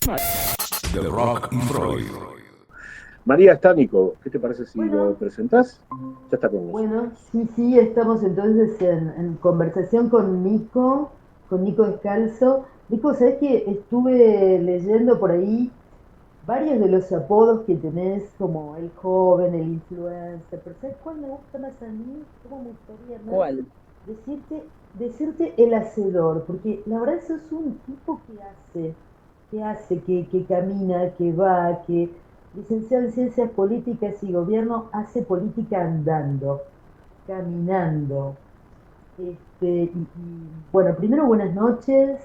The Rock and Freud. María Estánico, ¿qué te parece si lo presentás? Ya está con nosotros. Bueno, sí, estamos entonces en conversación con Nico Descalzo. Nico, ¿sabés que estuve leyendo por ahí varios de los apodos que tenés, como el joven, el influencer? Pero ¿sabés cuál me gusta más a mí? ¿Cómo me gustaría más? ¿Cuál? Decirte el hacedor, porque la verdad sos un tipo que camina, que va, que licenciado en Ciencias Políticas y Gobierno, hace política andando, caminando. Bueno, primero buenas noches.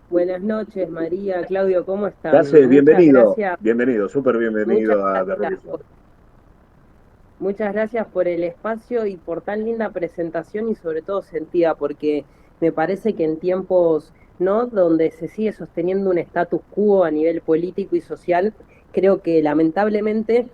Buenas noches, María, Claudio, ¿cómo ¿Qué están? hace? Muchas Bienvenido, gracias, bienvenido, súper muchas bienvenido a The Rock gracias, and Freud. muchas gracias por el espacio y por tan linda presentación y sobre todo sentida, porque me parece que en tiempos, ¿no?, donde se sigue sosteniendo un status quo a nivel político y social, creo que lamentablemente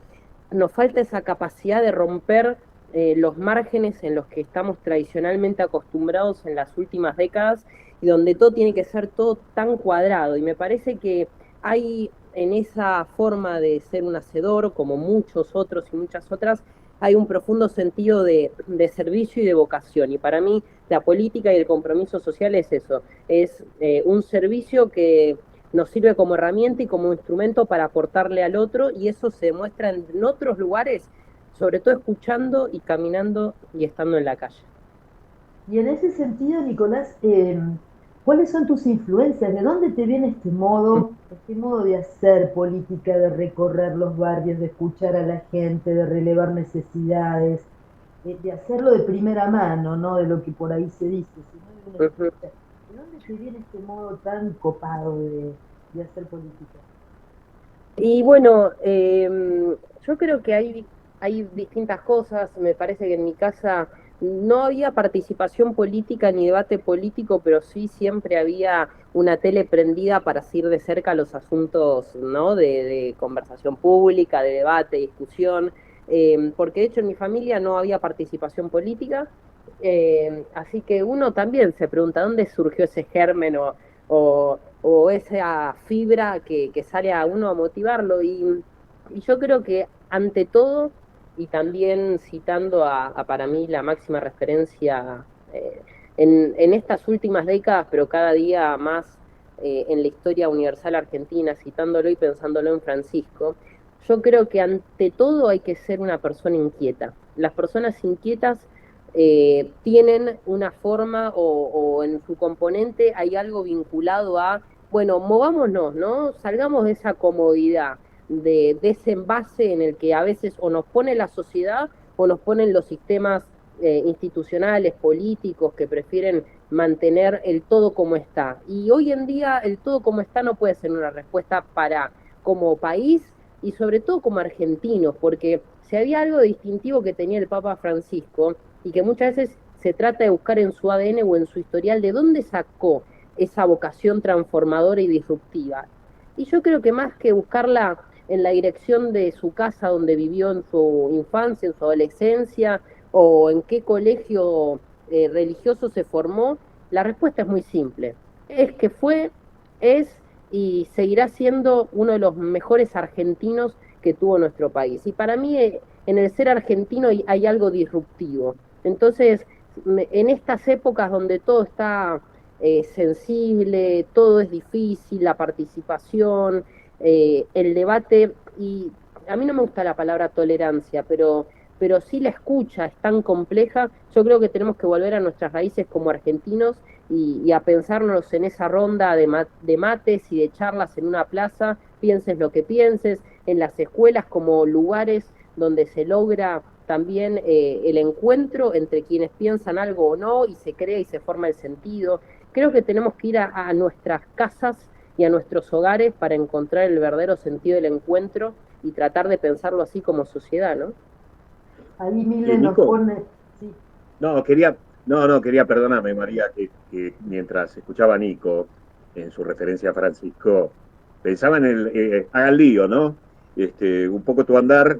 nos falta esa capacidad de romper los márgenes en los que estamos tradicionalmente acostumbrados en las últimas décadas y donde todo tiene que ser todo tan cuadrado. Y me parece que hay en esa forma de ser un hacedor, como muchos otros y muchas otras, hay un profundo sentido de servicio y de vocación. Y para mí la política y el compromiso social es eso, es un servicio que nos sirve como herramienta y como instrumento para aportarle al otro, y eso se demuestra en otros lugares, sobre todo escuchando y caminando y estando en la calle. Y en ese sentido, Nicolás, ¿cuáles son tus influencias? ¿De dónde te viene este modo de hacer política, de recorrer los barrios, de escuchar a la gente, de relevar necesidades, de hacerlo de primera mano, no de lo que por ahí se dice, sino de una Ujú. escucha? ¿De dónde te viene este modo tan copado de hacer política? Y bueno, yo creo que hay distintas cosas. Me parece que en mi casa no había participación política ni debate político, pero sí siempre había una tele prendida para seguir de cerca los asuntos, ¿no?, de conversación pública, de debate, discusión. Porque de hecho en mi familia no había participación política. Así que uno también se pregunta dónde surgió ese germen o esa fibra que sale a uno a motivarlo. Y yo creo que ante todo, y también citando para mí la máxima referencia en estas últimas décadas, pero cada día más en la historia universal argentina, citándolo y pensándolo en Francisco, yo creo que ante todo hay que ser una persona inquieta. Las personas inquietas tienen una forma o en su componente hay algo vinculado a, bueno, movámonos, ¿no? Salgamos de esa comodidad, de ese envase en el que a veces o nos pone la sociedad o nos ponen los sistemas institucionales, políticos, que prefieren mantener el todo como está. Y hoy en día el todo como está no puede ser una respuesta para como país y sobre todo como argentinos, porque si había algo distintivo que tenía el Papa Francisco, y que muchas veces se trata de buscar en su ADN o en su historial de dónde sacó esa vocación transformadora y disruptiva. Y yo creo que más que buscarla en la dirección de su casa donde vivió en su infancia, en su adolescencia, o en qué colegio religioso se formó, la respuesta es muy simple. Es que fue, es y seguirá siendo uno de los mejores argentinos que tuvo nuestro país. Y para mí, en el ser argentino hay algo disruptivo. Entonces, en estas épocas donde todo está sensible, todo es difícil, la participación, el debate, y a mí no me gusta la palabra tolerancia, pero sí la escucha es tan compleja. Yo creo que tenemos que volver a nuestras raíces como argentinos y a pensarnos en esa ronda de mates y de charlas en una plaza, pienses lo que pienses, en las escuelas como lugares donde se logra también el encuentro entre quienes piensan algo o no y se crea y se forma el sentido. Creo que tenemos que ir a nuestras casas y a nuestros hogares para encontrar el verdadero sentido del encuentro y tratar de pensarlo así como sociedad, ¿no? Ahí Mile nos Nico, pone, sí, no, quería, perdóname, María, que mientras escuchaba a Nico en su referencia a Francisco, pensaba en haga el lío, ¿no? Un poco tu andar,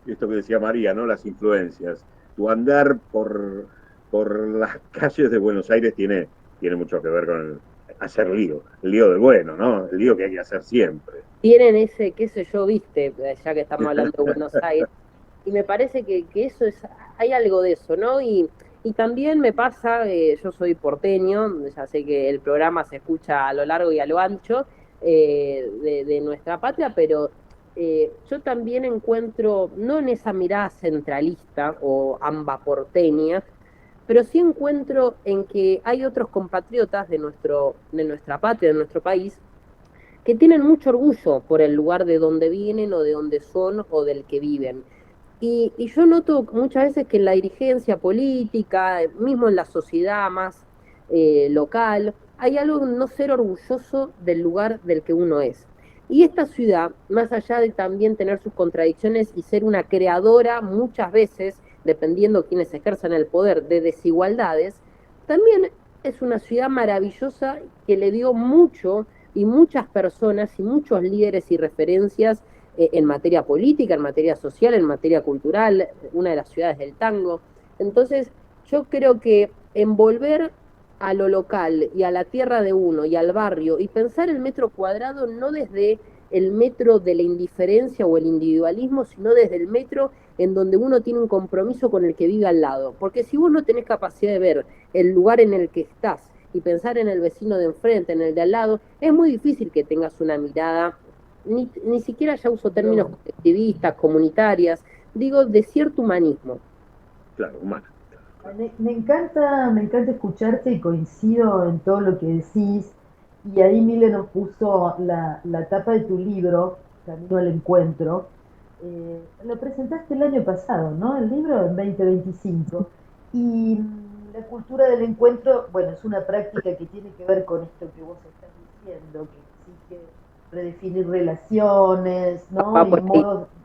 esto que decía María, ¿no? Las influencias. Tu andar por las calles de Buenos Aires tiene mucho que ver con hacer lío, el lío del bueno, ¿no? El lío que hay que hacer siempre. Tienen ese, qué sé yo, viste, ya que estamos hablando de Buenos Aires, y me parece que eso es, hay algo de eso, ¿no? Y también me pasa, yo soy porteño, ya sé que el programa se escucha a lo largo y a lo ancho de nuestra patria, pero yo también encuentro, no en esa mirada centralista o amba porteña, pero sí encuentro en que hay otros compatriotas de nuestra patria, de nuestro país, que tienen mucho orgullo por el lugar de donde vienen o de donde son o del que viven. Y yo noto muchas veces que en la dirigencia política, mismo en la sociedad más local, hay algo en no ser orgulloso del lugar del que uno es. Y esta ciudad, más allá de también tener sus contradicciones y ser una creadora muchas veces, dependiendo quienes ejerzan el poder, de desigualdades, también es una ciudad maravillosa que le dio mucho y muchas personas y muchos líderes y referencias en materia política, en materia social, en materia cultural, una de las ciudades del tango. Entonces, yo creo que envolver a lo local y a la tierra de uno y al barrio y pensar el metro cuadrado no desde el metro de la indiferencia o el individualismo, sino desde el metro en donde uno tiene un compromiso con el que vive al lado. Porque si vos no tenés capacidad de ver el lugar en el que estás y pensar en el vecino de enfrente, en el de al lado, es muy difícil que tengas una mirada, ni siquiera ya uso términos No. colectivistas, comunitarias, digo de cierto humanismo. Claro, humana. Me encanta escucharte y coincido en todo lo que decís. Y ahí Mile nos puso la tapa de tu libro, Camino al Encuentro. Lo presentaste el año pasado, ¿no? El libro en 2025. Y la cultura del encuentro, bueno, es una práctica que tiene que ver con esto que vos estás diciendo, que exige redefinir relaciones, ¿no? Va Y por ahí.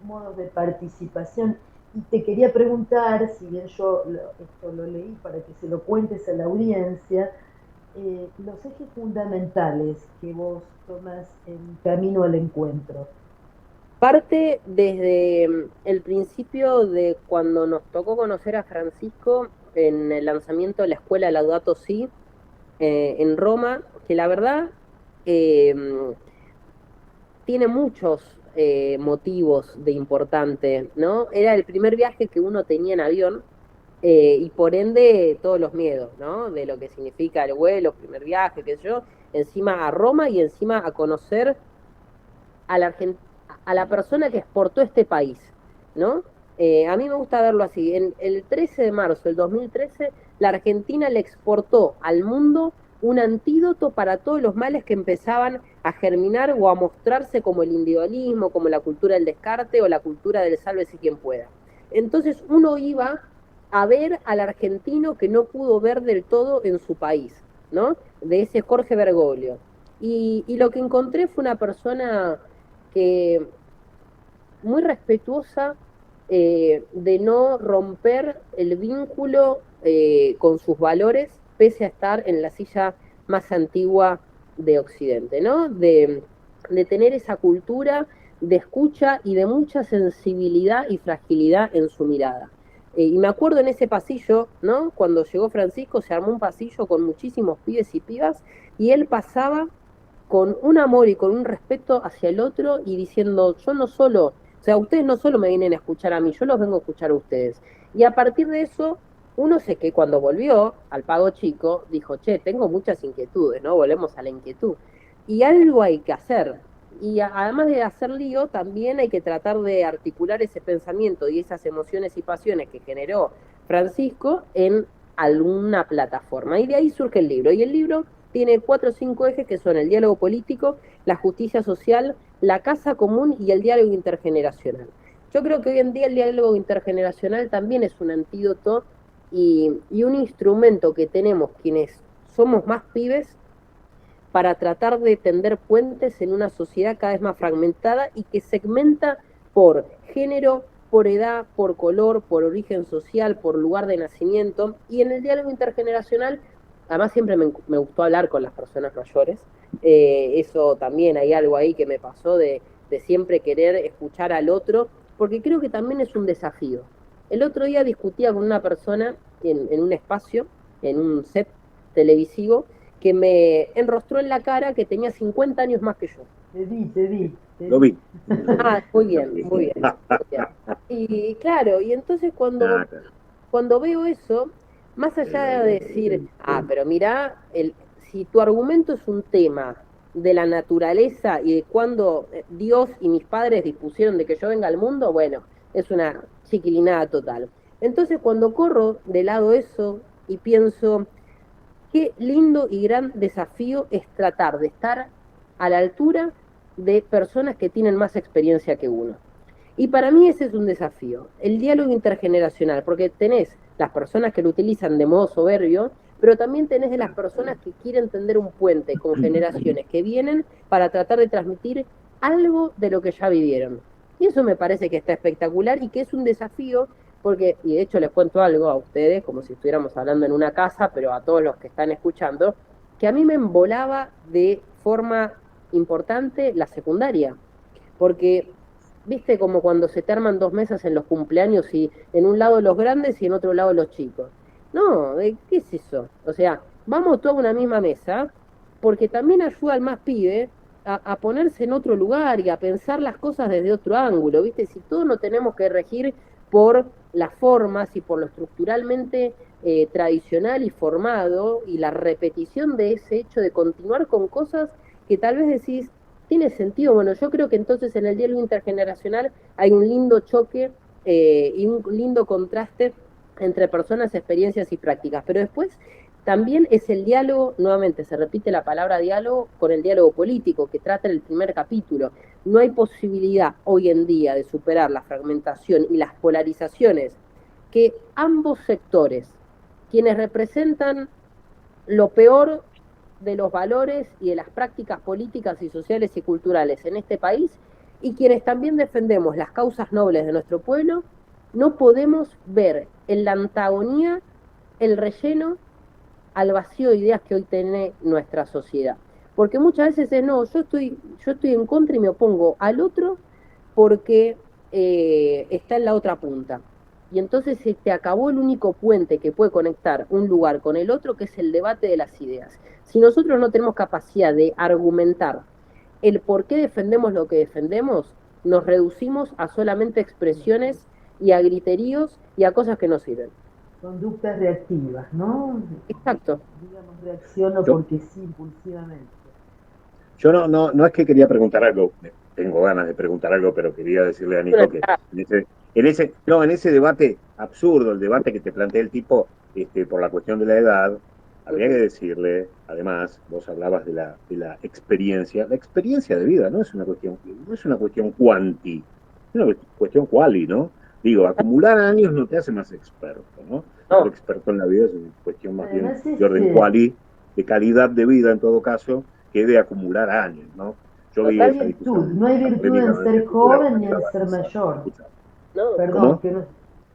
modos de participación. Y te quería preguntar, si bien esto lo leí para que se lo cuentes a la audiencia, los ejes fundamentales que vos tomas en Camino al Encuentro. Parte desde el principio de cuando nos tocó conocer a Francisco en el lanzamiento de la escuela Laudato Si en Roma, que la verdad eh, tiene muchos motivos de importante, ¿no? Era el primer viaje que uno tenía en avión y por ende todos los miedos, ¿no? De lo que significa el vuelo, primer viaje, qué sé yo, encima a Roma y encima a conocer a a la persona que exportó este país, ¿no? A mí me gusta verlo así. En el 13 de marzo del 2013, la Argentina le exportó al mundo un antídoto para todos los males que empezaban a germinar o a mostrarse como el individualismo, como la cultura del descarte o la cultura del sálvese quien pueda. Entonces uno iba a ver al argentino que no pudo ver del todo en su país, ¿no? De ese Jorge Bergoglio. Y lo que encontré fue una persona que muy respetuosa de no romper el vínculo con sus valores, pese a estar en la silla más antigua de Occidente, ¿no? De tener esa cultura de escucha y de mucha sensibilidad y fragilidad en su mirada. Y me acuerdo en ese pasillo, ¿no? Cuando llegó Francisco, se armó un pasillo con muchísimos pibes y pibas, y él pasaba con un amor y con un respeto hacia el otro y diciendo, yo no solo, o sea, ustedes no solo me vienen a escuchar a mí, yo los vengo a escuchar a ustedes. Y a partir de eso, uno sé que cuando volvió al Pago Chico, dijo, che, tengo muchas inquietudes, ¿no? Volvemos a la inquietud. Y algo hay que hacer. Y además de hacer lío, también hay que tratar de articular ese pensamiento y esas emociones y pasiones que generó Francisco en alguna plataforma. Y de ahí surge el libro. Y el libro tiene 4 o 5 ejes que son el diálogo político, la justicia social, la casa común y el diálogo intergeneracional. Yo creo que hoy en día el diálogo intergeneracional también es un antídoto y un instrumento que tenemos quienes somos más pibes para tratar de tender puentes en una sociedad cada vez más fragmentada y que segmenta por género, por edad, por color, por origen social, por lugar de nacimiento. Y en el diálogo intergeneracional, además siempre me gustó hablar con las personas mayores. Eso también hay algo ahí que me pasó de siempre querer escuchar al otro, porque creo que también es un desafío. El otro día discutía con una persona en un espacio, en un set televisivo, que me enrostró en la cara que tenía 50 años más que yo. Te Lo vi. vi. Ah, muy Lo bien, vi. muy bien, muy bien. Y claro, y entonces Ah, claro. cuando veo eso, más allá de decir, ah, pero mira, si tu argumento es un tema de la naturaleza y de cuando Dios y mis padres dispusieron de que yo venga al mundo, bueno, es una chiquilinada total. Entonces cuando corro de lado eso y pienso, qué lindo y gran desafío es tratar de estar a la altura de personas que tienen más experiencia que uno. Y para mí ese es un desafío, el diálogo intergeneracional, porque tenés las personas que lo utilizan de modo soberbio, pero también tenés de las personas que quieren tender un puente con generaciones que vienen para tratar de transmitir algo de lo que ya vivieron. Y eso me parece que está espectacular y que es un desafío, porque, y de hecho les cuento algo a ustedes, como si estuviéramos hablando en una casa, pero a todos los que están escuchando, que a mí me embolaba de forma importante la secundaria, porque viste como cuando se te arman dos mesas en los cumpleaños y en un lado los grandes y en otro lado los chicos. No, ¿qué es eso? O sea, vamos todos a una misma mesa porque también ayuda al más pibe a ponerse en otro lugar y a pensar las cosas desde otro ángulo, ¿viste? Si todos no tenemos que regir por las formas y por lo estructuralmente tradicional y formado y la repetición de ese hecho de continuar con cosas que tal vez decís, tiene sentido. Bueno, yo creo que entonces en el diálogo intergeneracional hay un lindo choque y un lindo contraste entre personas, experiencias y prácticas. Pero después también es el diálogo, nuevamente se repite la palabra diálogo, con el diálogo político que trata en el primer capítulo. No hay posibilidad hoy en día de superar la fragmentación y las polarizaciones que ambos sectores, quienes representan lo peor de los valores y de las prácticas políticas y sociales y culturales en este país, y quienes también defendemos las causas nobles de nuestro pueblo, no podemos ver en la antagonía el relleno al vacío de ideas que hoy tiene nuestra sociedad. Porque muchas veces es, no, yo estoy en contra y me opongo al otro porque está en la otra punta. Y entonces se te acabó el único puente que puede conectar un lugar con el otro, que es el debate de las ideas. Si nosotros no tenemos capacidad de argumentar el por qué defendemos lo que defendemos, nos reducimos a solamente expresiones y a griteríos y a cosas que no sirven. Conductas reactivas, ¿no? Exacto. Digamos, reacciono Yo, porque sí, impulsivamente. yo no es que quería preguntar algo, tengo ganas de preguntar algo, pero quería decirle a Nico que en ese debate absurdo, el debate que te plantea el tipo, por la cuestión de la edad, habría que decirle, además, vos hablabas de la experiencia de vida, no es una cuestión cuanti, es una cuestión quali, ¿no? Digo, acumular años no te hace más experto, ¿no? Ser No, experto en la vida es una cuestión más bien Además, de orden quali, de calidad de vida en todo caso, que de acumular años, ¿no? Yo vi esa virtud. discusión, No hay esa virtud polémica, en no sé ser si tú la joven ni en comentabas, ser mayor. escuchar. no, Perdón, ¿Cómo?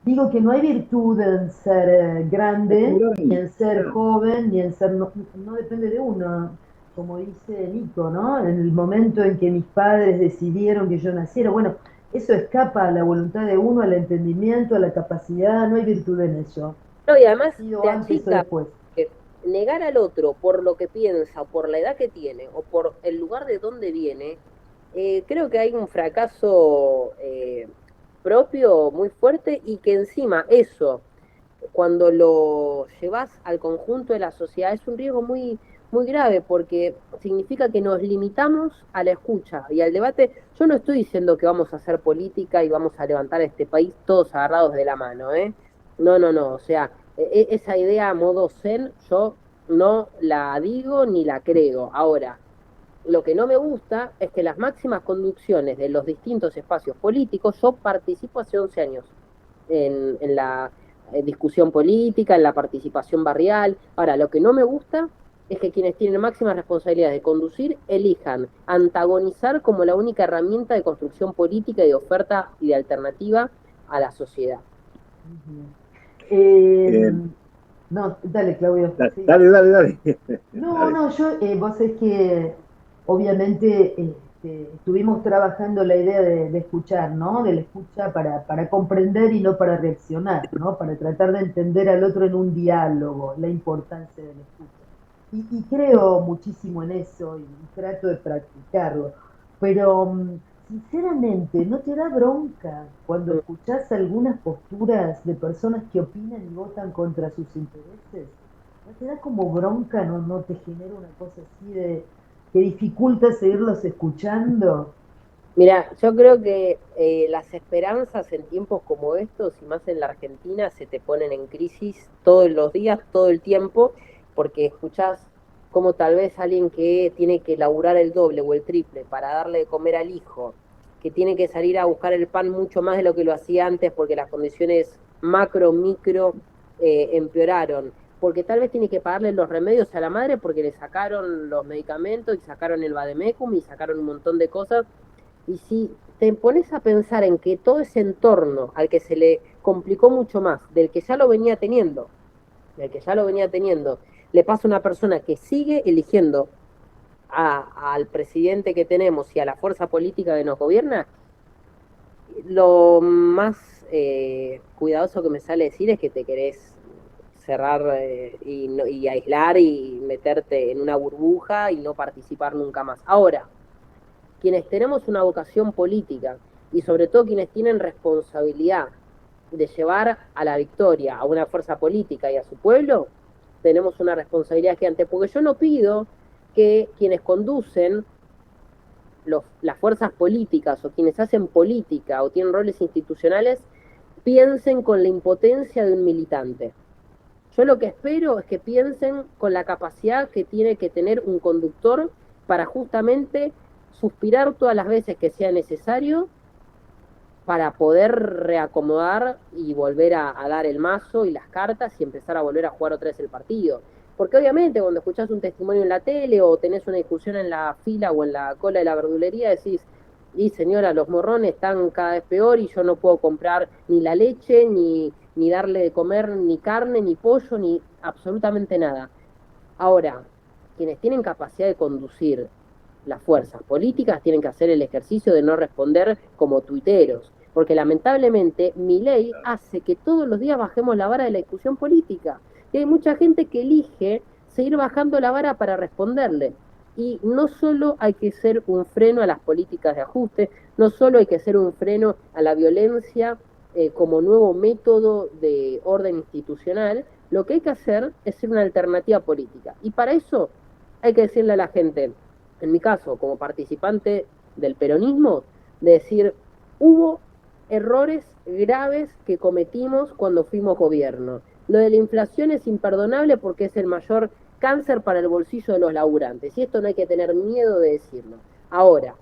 digo que no hay virtud en ser grande, Acumular ni años, en ser claro. joven, ni en ser... No, no depende de uno, como dice Nico, ¿no? En el momento en que mis padres decidieron que yo naciera, bueno, eso escapa a la voluntad de uno, al entendimiento, a la capacidad, no hay virtud en eso. no, y además Sido te antes o achica, después. porque negar al otro por lo que piensa, o por la edad que tiene, o por el lugar de donde viene, creo que hay un fracaso propio muy fuerte y que encima eso, cuando lo llevas al conjunto de la sociedad, es un riesgo muy, muy grave porque significa que nos limitamos a la escucha y al debate. Yo no estoy diciendo que vamos a hacer política y vamos a levantar este país todos agarrados de la mano, ¿eh? No, no, no. O sea, esa idea a modo zen, yo no la digo ni la creo. Ahora, lo que no me gusta es que las máximas conducciones de los distintos espacios políticos, yo participo hace 11 años en la discusión política, en la participación barrial. Ahora, lo que no me gusta es que quienes tienen máximas responsabilidades de conducir elijan antagonizar como la única herramienta de construcción política y de oferta y de alternativa a la sociedad. Ujú. Eh, Eh, no, dale, Claudio, sí. dale. No, Dale. no, vos es que obviamente estuvimos trabajando la idea de escuchar, ¿no? De la escucha para comprender y no para reaccionar, ¿no? Para tratar de entender al otro en un diálogo, la importancia de la escucha. y creo muchísimo en eso y trato de practicarlo. Pero sinceramente, ¿no te da bronca cuando escuchás algunas posturas de personas que opinan y votan contra sus intereses? ¿No te da como bronca, no te genera una cosa así de que dificulta seguirlos escuchando? Mira, yo creo que las esperanzas en tiempos como estos, y más en la Argentina, se te ponen en crisis todos los días, todo el tiempo, porque escuchás como tal vez alguien que tiene que laburar el doble o el triple para darle de comer al hijo, que tiene que salir a buscar el pan mucho más de lo que lo hacía antes porque las condiciones macro, micro empeoraron, porque tal vez tiene que pagarle los remedios a la madre porque le sacaron los medicamentos y sacaron el vademecum y sacaron un montón de cosas. Y si te pones a pensar en que todo ese entorno al que se le complicó mucho más, del que ya lo venía teniendo, le pasa a una persona que sigue eligiendo al presidente que tenemos y a la fuerza política que nos gobierna, lo más cuidadoso que me sale decir es que te querés cerrar y aislar y meterte en una burbuja y no participar nunca más. Ahora, quienes tenemos una vocación política y sobre todo quienes tienen responsabilidad de llevar a la victoria a una fuerza política y a su pueblo, tenemos una responsabilidad gigante, porque yo no pido que quienes conducen las fuerzas políticas o quienes hacen política o tienen roles institucionales piensen con la impotencia de un militante. Yo lo que espero es que piensen con la capacidad que tiene que tener un conductor para justamente suspirar todas las veces que sea necesario para poder reacomodar y volver a dar el mazo y las cartas y empezar a volver a jugar otra vez el partido. Porque obviamente cuando escuchás un testimonio en la tele o tenés una discusión en la fila o en la cola de la verdulería, decís, y señora, los morrones están cada vez peor y yo no puedo comprar ni la leche, ni darle de comer, ni carne, ni pollo, ni absolutamente nada. Ahora, quienes tienen capacidad de conducir las fuerzas políticas tienen que hacer el ejercicio de no responder como tuiteros, porque lamentablemente mi ley hace que todos los días bajemos la vara de la discusión política. Y hay mucha gente que elige seguir bajando la vara para responderle. Y no solo hay que ser un freno a las políticas de ajuste, no solo hay que ser un freno a la violencia como nuevo método de orden institucional, lo que hay que hacer es ser una alternativa política. Y para eso hay que decirle a la gente, en mi caso, como participante del peronismo, de decir, hubo errores graves que cometimos cuando fuimos gobierno. Lo de la inflación es imperdonable porque es el mayor cáncer para el bolsillo de los laburantes. Y esto no hay que tener miedo de decirlo. Ahora,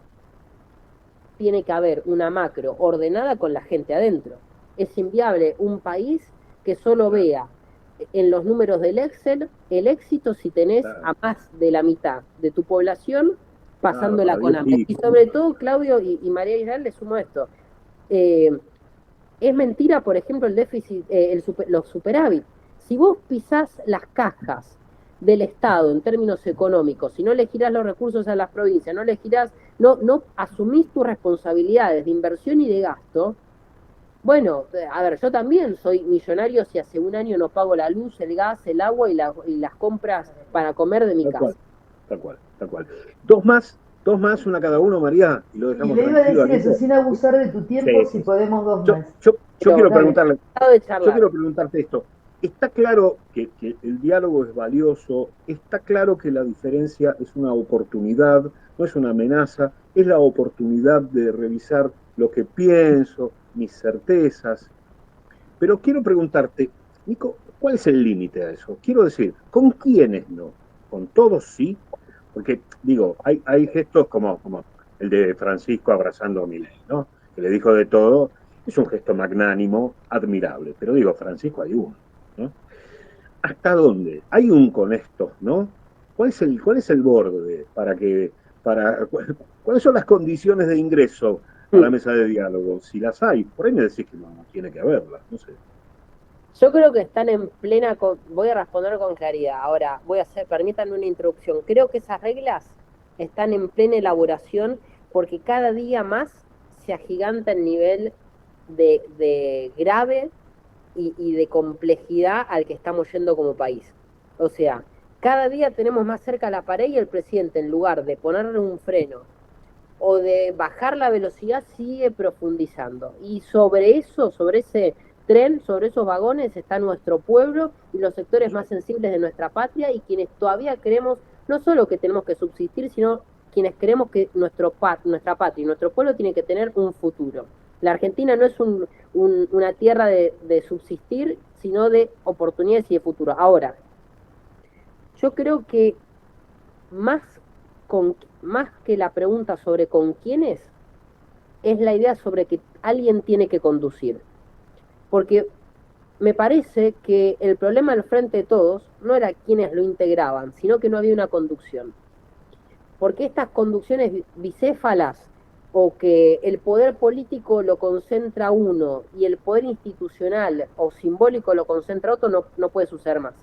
tiene que haber una macro ordenada con la gente adentro. Es inviable un país que solo vea en los números del Excel el éxito si tenés a más de la mitad de tu población pasándola con hambre. Y sobre todo, Claudio y María Israel, le sumo esto. Eh, es mentira, por ejemplo, el déficit, los superávit. Si vos pisás las cajas del Estado en términos económicos, si no le girás los recursos a las provincias, no le girás, no asumís tus responsabilidades de inversión y de gasto, bueno, a ver, yo también soy millonario si hace un año no pago la luz, el gas, el agua y las compras para comer de mi Tal casa. cual, tal cual, tal cual. Dos más, una cada uno, María, y lo Y dejamos le iba a tranquilo. decir eso, sin abusar de tu tiempo, Sí, si sí, sí. podemos dos Yo, más. yo, yo quiero Dale. preguntarle, De yo charlar. quiero preguntarte esto. Está claro que el diálogo es valioso, está claro que la diferencia es una oportunidad, no es una amenaza, es la oportunidad de revisar lo que pienso, mis certezas. Pero quiero preguntarte, Nico, ¿cuál es el límite a eso? Quiero decir, ¿con quiénes no? ¿Con todos sí? Porque, digo, hay gestos como el de Francisco abrazando a Milei, ¿no? Que le dijo de todo, es un gesto magnánimo, admirable, pero digo, Francisco hay uno, ¿no? ¿Hasta dónde? Hay un con estos, ¿no? ¿Cuál es el borde cuáles son las condiciones de ingreso a la mesa de diálogo? Si las hay, por ahí me decís que no tiene que haberlas, no sé. Yo creo que están en plena, voy a responder con claridad. Ahora, permítanme una introducción. Creo que esas reglas están en plena elaboración porque cada día más se agiganta el nivel de grave y de complejidad al que estamos yendo como país. O sea, cada día tenemos más cerca la pared y el presidente, en lugar de ponerle un freno o de bajar la velocidad, sigue profundizando. Y sobre eso, sobre ese tren, sobre esos vagones, está nuestro pueblo y los sectores más sensibles de nuestra patria y quienes todavía creemos no solo que tenemos que subsistir, sino quienes creemos que nuestra patria y nuestro pueblo tiene que tener un futuro. La Argentina no es una tierra de subsistir, sino de oportunidades y de futuro. Ahora, yo creo que más, más que la pregunta sobre con quiénes, es la idea sobre que alguien tiene que conducir. Porque me parece que el problema del Frente de Todos no era quienes lo integraban, sino que no había una conducción. Porque estas conducciones bicéfalas, o que el poder político lo concentra uno y el poder institucional o simbólico lo concentra otro, no puede suceder más.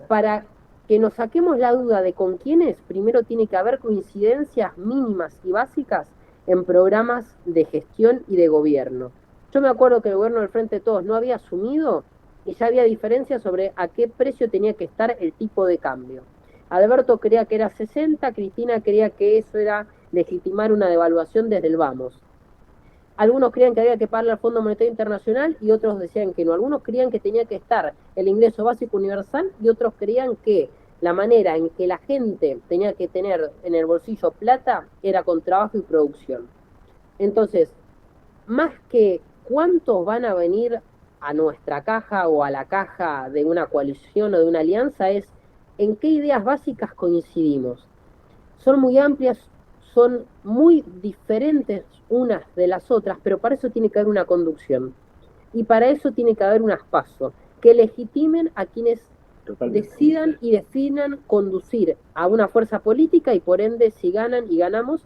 Para que nos saquemos la duda de con quiénes, primero tiene que haber coincidencias mínimas y básicas en programas de gestión y de gobierno. Yo me acuerdo que el gobierno del Frente de Todos no había asumido y ya había diferencias sobre a qué precio tenía que estar el tipo de cambio. Alberto creía que era 60, Cristina creía que eso era legitimar una devaluación desde el vamos. Algunos creían que había que pagarle al Fondo Monetario Internacional y otros decían que no. Algunos creían que tenía que estar el ingreso básico universal y otros creían que la manera en que la gente tenía que tener en el bolsillo plata era con trabajo y producción. Entonces, más que cuántos van a venir a nuestra caja o a la caja de una coalición o de una alianza, es en qué ideas básicas coincidimos. Son muy amplias, son muy diferentes unas de las otras, pero para eso tiene que haber una conducción. Y para eso tiene que haber unas pasos que legitimen a quienes decidan y definan conducir a una fuerza política y por ende, si ganan y ganamos,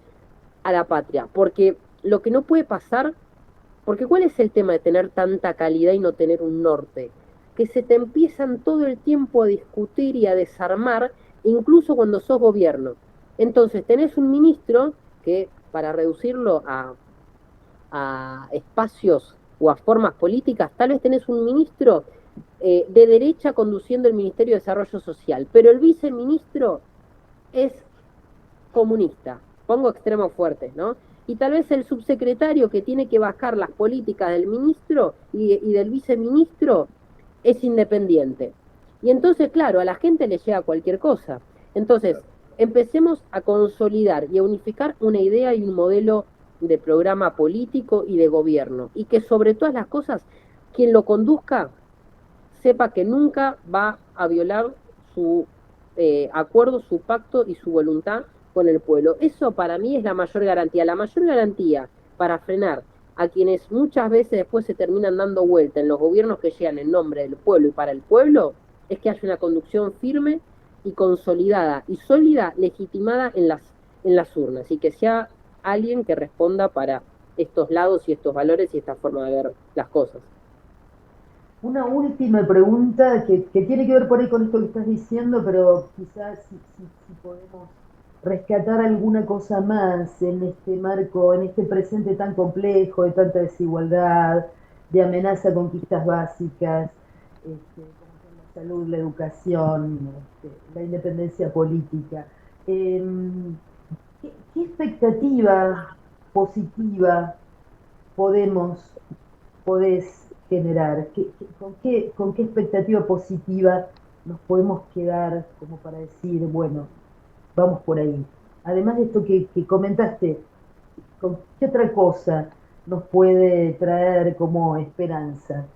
a la patria. Porque lo que no puede pasar, porque ¿cuál es el tema de tener tanta calidad y no tener un norte? Que se te empiezan todo el tiempo a discutir y a desarmar, incluso cuando sos gobierno. Entonces tenés un ministro que, para reducirlo a espacios o a formas políticas, tal vez tenés un ministro de derecha conduciendo el Ministerio de Desarrollo Social, pero el viceministro es comunista, pongo extremos fuertes, ¿no? Y tal vez el subsecretario que tiene que bajar las políticas del ministro y del viceministro es independiente. Y entonces, claro, a la gente le llega cualquier cosa. Entonces, empecemos a consolidar y a unificar una idea y un modelo de programa político y de gobierno. Y que sobre todas las cosas, quien lo conduzca sepa que nunca va a violar su acuerdo, su pacto y su voluntad con el pueblo. Eso para mí es la mayor garantía. La mayor garantía para frenar a quienes muchas veces después se terminan dando vuelta en los gobiernos que llegan en nombre del pueblo y para el pueblo, es que haya una conducción firme y consolidada y sólida, legitimada en las urnas, y que sea alguien que responda para estos lados y estos valores y esta forma de ver las cosas. Una última pregunta que tiene que ver por ahí con esto que estás diciendo, pero quizás si podemos rescatar alguna cosa más en este marco, en este presente tan complejo, de tanta desigualdad, de amenaza a conquistas básicas, como son la salud, la educación, la independencia política. ¿Qué expectativa positiva podés generar? ¿Con qué expectativa positiva nos podemos quedar como para decir, bueno, vamos por ahí? Además de esto que comentaste, ¿con qué otra cosa nos puede traer como esperanza?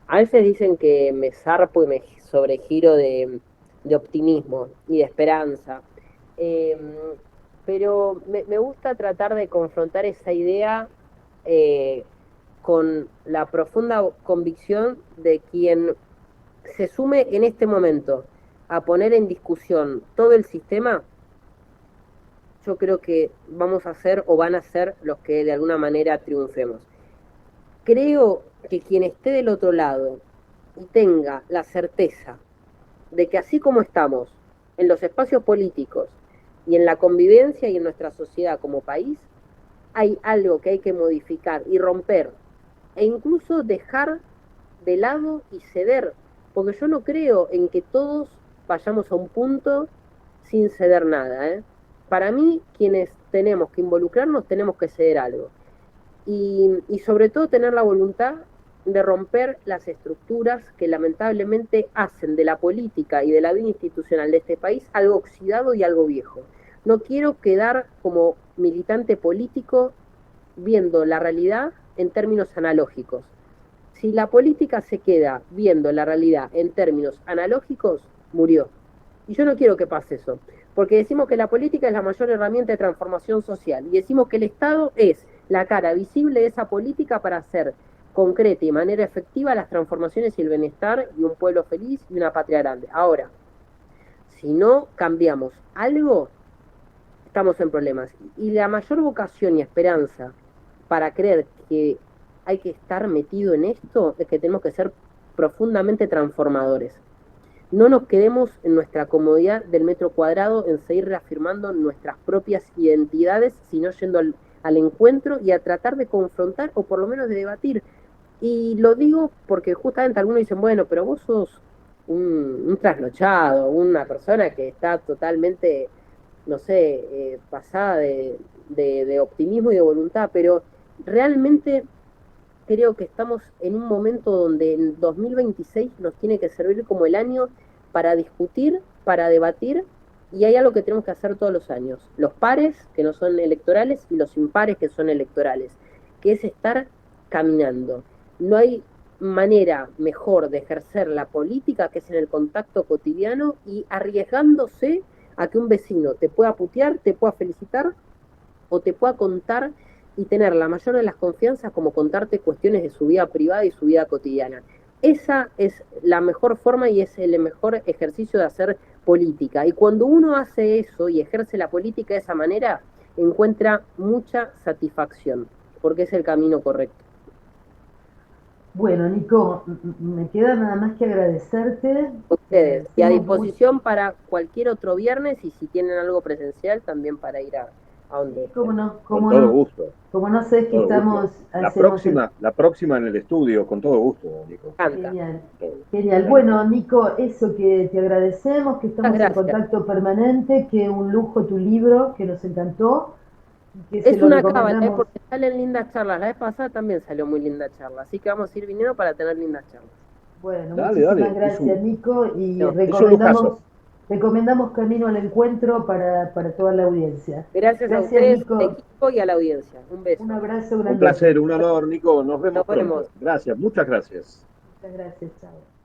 A veces dicen que me zarpo y me sobregiro de optimismo y de esperanza. Eh, pero me gusta tratar de confrontar esa idea eh, con la profunda convicción de quien se sume en este momento a poner en discusión todo el sistema. Yo creo que vamos a ser o van a ser los que de alguna manera triunfemos. Creo que quien esté del otro lado y tenga la certeza de que así como estamos en los espacios políticos y en la convivencia y en nuestra sociedad como país, hay algo que hay que modificar y romper e incluso dejar de lado y ceder, porque yo no creo en que todos vayamos a un punto sin ceder nada, ¿eh? Para mí, quienes tenemos que involucrarnos, tenemos que ceder algo. Y sobre todo tener la voluntad de romper las estructuras que lamentablemente hacen de la política y de la vida institucional de este país algo oxidado y algo viejo. No quiero quedar como militante político viendo la realidad en términos analógicos. Si la política se queda viendo la realidad en términos analógicos, murió. Y yo no quiero que pase eso, porque decimos que la política es la mayor herramienta de transformación social y decimos que el Estado es la cara visible de esa política para hacer concreta y de manera efectiva las transformaciones y el bienestar y un pueblo feliz y una patria grande. Ahora, si no cambiamos algo, estamos en problemas. Y la mayor vocación y esperanza para creer que hay que estar metido en esto es que tenemos que ser profundamente transformadores. No nos quedemos en nuestra comodidad del metro cuadrado, en seguir reafirmando nuestras propias identidades, sino yendo al encuentro y a tratar de confrontar o por lo menos de debatir. Y lo digo porque justamente algunos dicen, bueno, pero vos sos un trasnochado, una persona que está totalmente, no sé, pasada de optimismo y de voluntad, pero realmente creo que estamos en un momento donde el 2026 nos tiene que servir como el año para discutir, para debatir, y hay algo que tenemos que hacer todos los años. Los pares, que no son electorales, y los impares, que son electorales, que es estar caminando. No hay manera mejor de ejercer la política que es en el contacto cotidiano y arriesgándose a que un vecino te pueda putear, te pueda felicitar o te pueda contar y tener la mayor de las confianzas como contarte cuestiones de su vida privada y su vida cotidiana. Esa es la mejor forma y es el mejor ejercicio de hacer política. Y cuando uno hace eso y ejerce la política de esa manera, encuentra mucha satisfacción, porque es el camino correcto. Bueno, Nico, me queda nada más que agradecerte. Ustedes. Y a Agradecemos disposición para cualquier otro viernes y si tienen algo presencial también para ir a donde. cómo no, Con cómo todo no. gusto. Como no sé que Todo estamos, gusto. La hacemos el- próxima en el estudio, con todo gusto, Nico. Canta. Genial, Todo. genial. Bueno, Nico, eso que te agradecemos, que estamos en Gracias. contacto permanente, que un lujo tu libro, que nos encantó, y que se Es lo una cábala, recomendamos. porque salen lindas charlas. La vez pasada también salió muy linda charla, así que vamos a ir viniendo para tener lindas charlas. Bueno, Dale, muchísimas dale. gracias, Nico, y No, es un lujazo. recomendamos Camino al Encuentro para toda la audiencia. Gracias a Gracias, ustedes, Nico. al equipo y a la audiencia. Un beso. Un abrazo Un grande. placer, un honor, Nico. Nos vemos Nos vemos. pronto. Gracias, muchas gracias. Muchas gracias, chao.